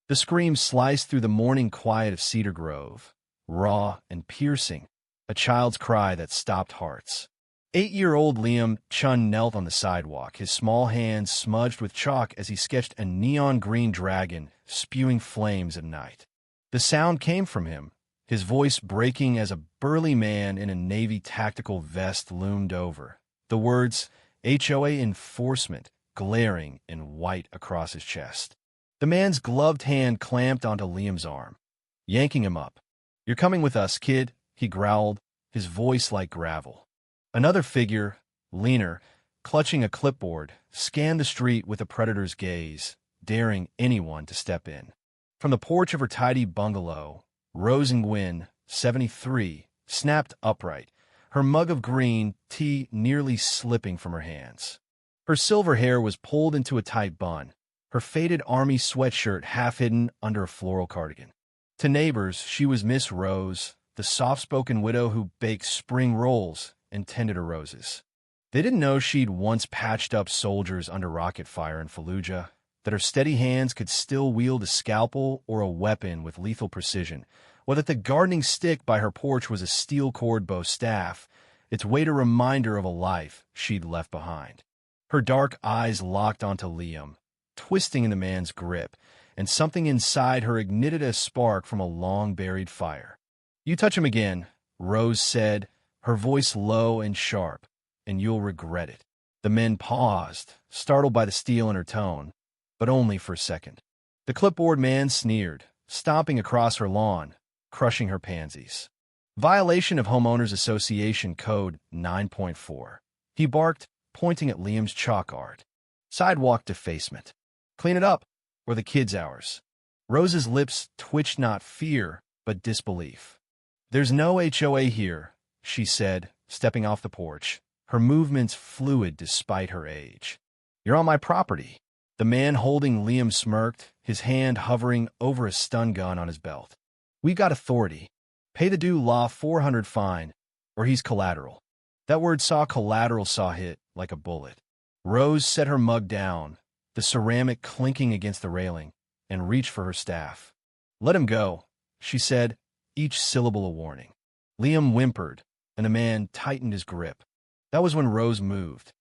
The scream sliced through the morning quiet of Cedar Grove, raw and piercing, a child's cry that stopped hearts. 8-year-old Liam Chun knelt on the sidewalk, his small hands smudged with chalk as he sketched a neon green dragon spewing flames at night. The sound came from him, his voice breaking as a burly man in a Navy tactical vest loomed over, the words HOA enforcement glaring in white across his chest. The man's gloved hand clamped onto Liam's arm, yanking him up. "You're coming with us, kid," he growled, his voice like gravel. Another figure, leaner, clutching a clipboard, scanned the street with a predator's gaze, daring anyone to step in. From the porch of her tidy bungalow, Rose Nguyen, 73, snapped upright, her mug of green tea nearly slipping from her hands. Her silver hair was pulled into a tight bun, her faded army sweatshirt half hidden under a floral cardigan. To neighbors, she was Miss Rose, the soft-spoken widow who baked spring rolls and tended her roses. They didn't know she'd once patched up soldiers under rocket fire in Fallujah, that her steady hands could still wield a scalpel or a weapon with lethal precision, or that the gardening stick by her porch was a steel-cord bow staff, its weight a reminder of a life she'd left behind. Her dark eyes locked onto Liam, twisting in the man's grip, and something inside her ignited a spark from a long-buried fire. "You touch him again," Rose said, her voice low and sharp, "and you'll regret it." The men paused, startled by the steel in her tone, but only for a second. The clipboard man sneered, stomping across her lawn, crushing her pansies. "Violation of Homeowners Association Code 9.4. He barked, pointing at Liam's chalk art. "Sidewalk defacement. Clean it up, or the kid's ours." Rose's lips twitched not fear, but disbelief. "There's no HOA here," she said, stepping off the porch, her movements fluid despite her age. "You're on my property." The man holding Liam smirked, his hand hovering over a stun gun on his belt. "We've got authority. Pay the due law 400 fine, or he's collateral." That word saw hit like a bullet. Rose set her mug down, the ceramic clinking against the railing, and reached for her staff. "Let him go," she said, each syllable a warning. Liam whimpered, and the man tightened his grip. That was when Rose moved.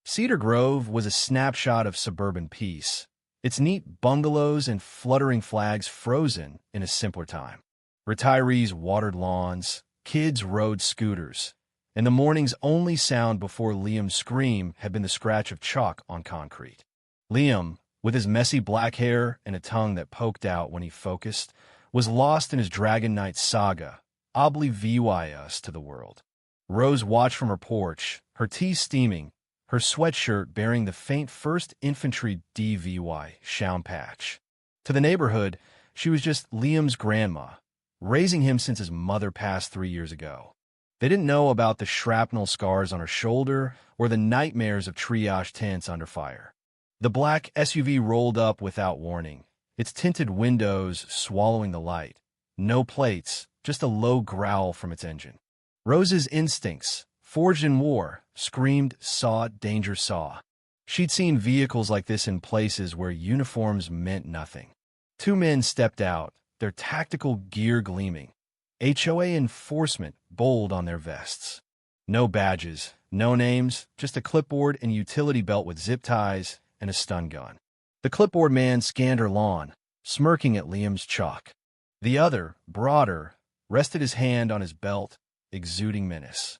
Cedar Grove was a snapshot of suburban peace, its neat bungalows and fluttering flags frozen in a simpler time. Retirees watered lawns, kids rode scooters, and the morning's only sound before Liam's scream had been the scratch of chalk on concrete. Liam, with his messy black hair and a tongue that poked out when he focused, was lost in his Dragon Knight saga, oblivious to the world. Rose watched from her porch, her tea steaming, her sweatshirt bearing the faint 1st Infantry DVY Shaun patch. To the neighborhood, she was just Liam's grandma, raising him since his mother passed 3 years ago. They didn't know about the shrapnel scars on her shoulder or the nightmares of triage tents under fire. The black SUV rolled up without warning, its tinted windows swallowing the light. No plates, just a low growl from its engine. Rose's instincts, forged in war, screamed, saw, danger, saw. She'd seen vehicles like this in places where uniforms meant nothing. 2 men stepped out, their tactical gear gleaming. HOA enforcement bold on their vests. No badges, no names, just a clipboard and utility belt with zip ties and a stun gun. The clipboard man scanned her lawn, smirking at Liam's chalk. The other, broader, rested his hand on his belt, exuding menace.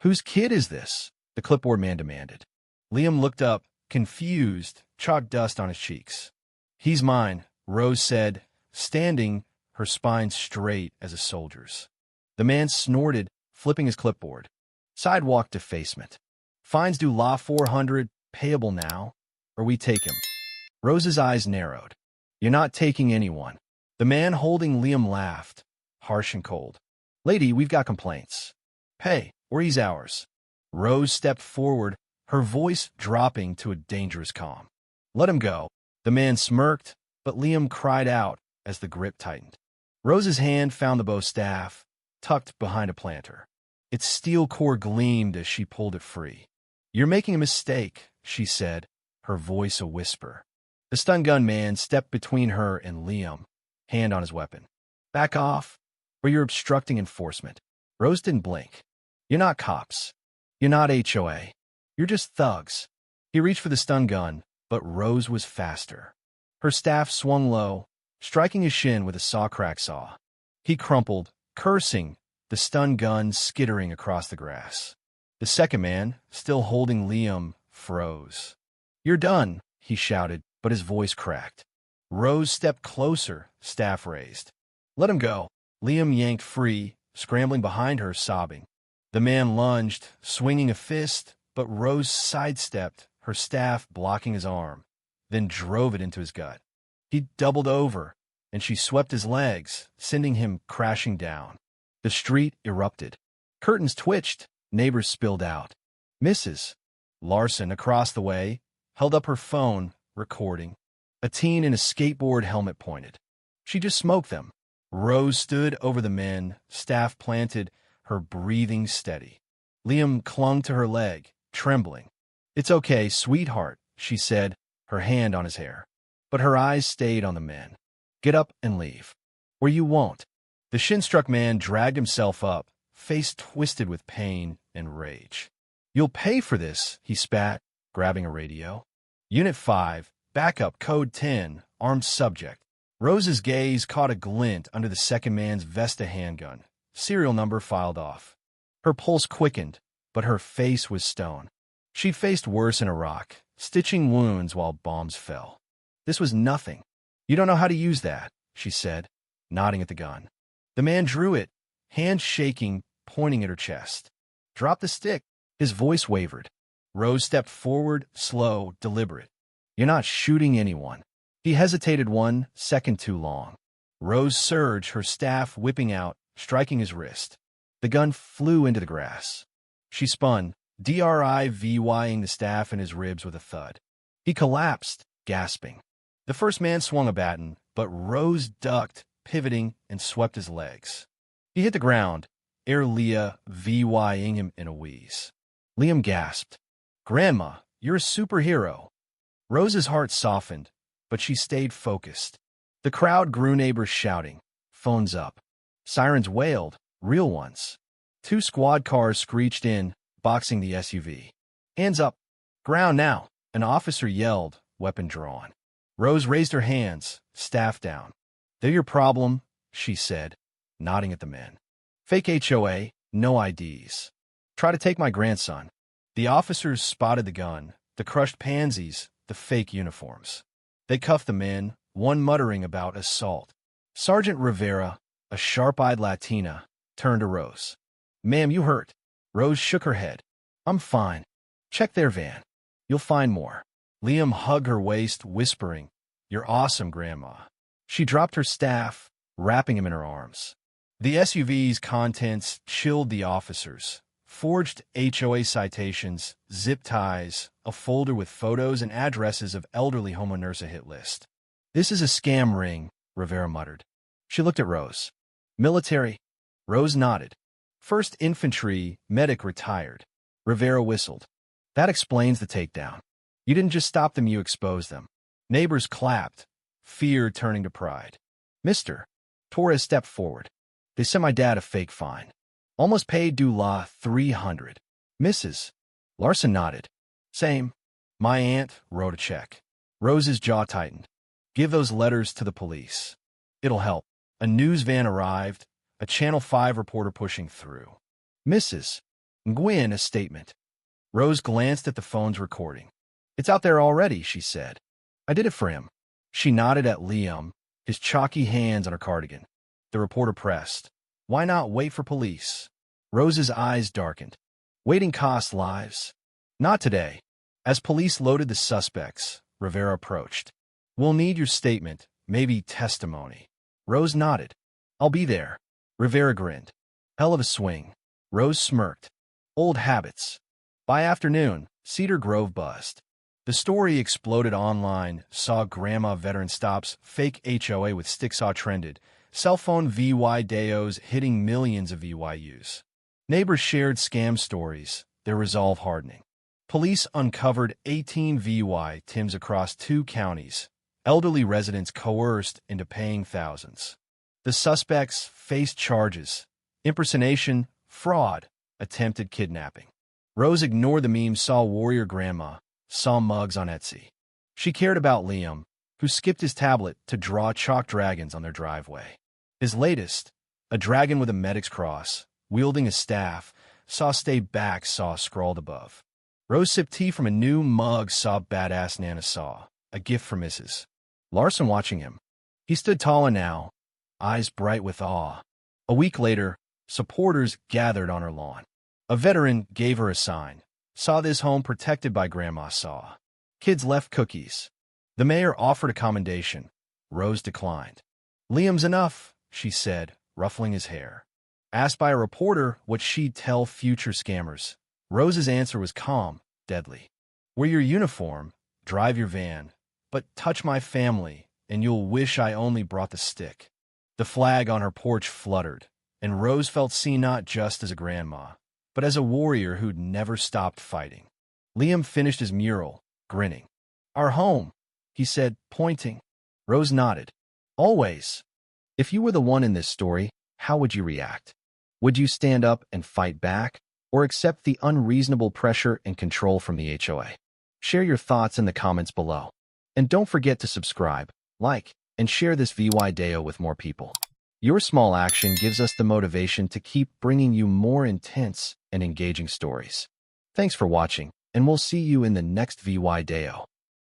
"Whose kid is this?" the clipboard man demanded. Liam looked up, confused, chalk dust on his cheeks. "He's mine," Rose said, standing, her spine straight as a soldier's. The man snorted, flipping his clipboard. "Sidewalk defacement. Fines due law 400, payable now, or we take him." Rose's eyes narrowed. "You're not taking anyone." The man holding Liam laughed, harsh and cold. "Lady, we've got complaints. Pay, or he's ours." Rose stepped forward, her voice dropping to a dangerous calm. "Let him go." The man smirked, but Liam cried out as the grip tightened. Rose's hand found the bow staff, tucked behind a planter. Its steel core gleamed as she pulled it free. "You're making a mistake," she said, her voice a whisper. The stun gun man stepped between her and Liam, hand on his weapon. Back off, or you're obstructing enforcement. Rose didn't blink. You're not cops. You're not HOA. You're just thugs. He reached for the stun gun, but Rose was faster. Her staff swung low, striking his shin with a saw-crack saw. He crumpled, cursing, the stun gun skittering across the grass. The second man, still holding Liam, froze. You're done, he shouted, but his voice cracked. Rose stepped closer, staff raised. Let him go. Liam yanked free, scrambling behind her, sobbing. The man lunged, swinging a fist, but Rose sidestepped, her staff blocking his arm, then drove it into his gut. He doubled over, and she swept his legs, sending him crashing down. The street erupted. Curtains twitched, neighbors spilled out. Mrs. Larson, across the way, held up her phone, recording. A teen in a skateboard helmet pointed. She just smoked them. Rose stood over the men, staff planted, her breathing steady. Liam clung to her leg, trembling. It's okay, sweetheart, she said, her hand on his hair. But her eyes stayed on the men. Get up and leave. Or you won't. The shin-struck man dragged himself up, face twisted with pain and rage. You'll pay for this, he spat, grabbing a radio. Unit 5, backup code 10, armed subject. Rose's gaze caught a glint under the second man's Vesta handgun. Serial number filed off. Her pulse quickened, but her face was stone. She'd faced worse in Iraq, stitching wounds while bombs fell. This was nothing. You don't know how to use that, she said, nodding at the gun. The man drew it, hands shaking, pointing at her chest. Drop the stick. His voice wavered. Rose stepped forward, slow, deliberate. You're not shooting anyone. He hesitated 1 second too long. Rose surged, her staff whipping out, striking his wrist. The gun flew into the grass. She spun, DRIVYing the staff in his ribs with a thud. He collapsed, gasping. The first man swung a baton, but Rose ducked, pivoting, and swept his legs. He hit the ground, ere Leah VYing him in a wheeze. Liam gasped. Grandma, you're a superhero. Rose's heart softened, but she stayed focused. The crowd grew, neighbors shouting. Phones up. Sirens wailed, real ones. 2 squad cars screeched in, boxing the SUV. Hands up. Ground now, an officer yelled, weapon drawn. Rose raised her hands, staff down. They're your problem, she said, nodding at the men. Fake HOA, no IDs. Try to take my grandson. The officers spotted the gun, the crushed pansies, the fake uniforms. They cuffed the men, one muttering about assault. Sergeant Rivera, a sharp-eyed Latina, turned to Rose. Ma'am, you hurt. Rose shook her head. I'm fine. Check their van. You'll find more. Liam hugged her waist, whispering, You're awesome, Grandma. She dropped her staff, wrapping him in her arms. The SUV's contents chilled the officers. Forged HOA citations, zip ties, a folder with photos and addresses of elderly homo nurse hit list. This is a scam ring, Rivera muttered. She looked at Rose. Military. Rose nodded. 1st Infantry, medic retired. Rivera whistled. That explains the takedown. You didn't just stop them, you exposed them. Neighbors clapped, fear turning to pride. Mr. Torres stepped forward. They sent my dad a fake fine. Almost paid Dula $300. Mrs. Larson nodded. Same. My aunt wrote a check. Rose's jaw tightened. Give those letters to the police. It'll help. A news van arrived, a Channel 5 reporter pushing through. Mrs. Nguyen, a statement. Rose glanced at the phone's recording. It's out there already, she said. I did it for him. She nodded at Liam, his chalky hands on her cardigan. The reporter pressed. Why not wait for police? Rose's eyes darkened. Waiting costs lives. Not today. As police loaded the suspects, Rivera approached. We'll need your statement, maybe testimony. Rose nodded. I'll be there. Rivera grinned. Hell of a swing. Rose smirked. Old habits. By afternoon, Cedar Grove buzzed. The story exploded online, saw Grandma veteran stops, fake HOA with sticksaw trended, cell phone VY Deos hitting millions of VYUs. Neighbors shared scam stories, their resolve hardening. Police uncovered 18 VY Tims across 2 counties, elderly residents coerced into paying thousands. The suspects faced charges: impersonation, fraud, attempted kidnapping. Rose ignored the memes, saw Warrior Grandma, saw mugs on Etsy. She cared about Liam, who skipped his tablet to draw chalk dragons on their driveway. His latest, a dragon with a medic's cross, wielding a staff, saw "Stay Back," saw scrawled above. Rose sipped tea from a new mug, saw "Badass Nana," saw a gift for Mrs. Larson watching him. He stood taller now, eyes bright with awe. A week later, supporters gathered on her lawn. A veteran gave her a sign. Saw "This home protected by Grandma," saw. Kids left cookies. The mayor offered a commendation. Rose declined. "Liam's enough," she said, ruffling his hair. Asked by a reporter what she'd tell future scammers, Rose's answer was calm, deadly. "Wear your uniform, drive your van, but touch my family, and you'll wish I only brought the stick." The flag on her porch fluttered, and Rose felt seen not just as a grandma, but as a warrior who'd never stopped fighting. Liam finished his mural, grinning. "Our home," he said, pointing. Rose nodded. "Always." If you were the one in this story, how would you react? Would you stand up and fight back, or accept the unreasonable pressure and control from the HOA? Share your thoughts in the comments below. And don't forget to subscribe, like, and share this video with more people. Your small action gives us the motivation to keep bringing you more intense and engaging stories. Thanks for watching, and we'll see you in the next video.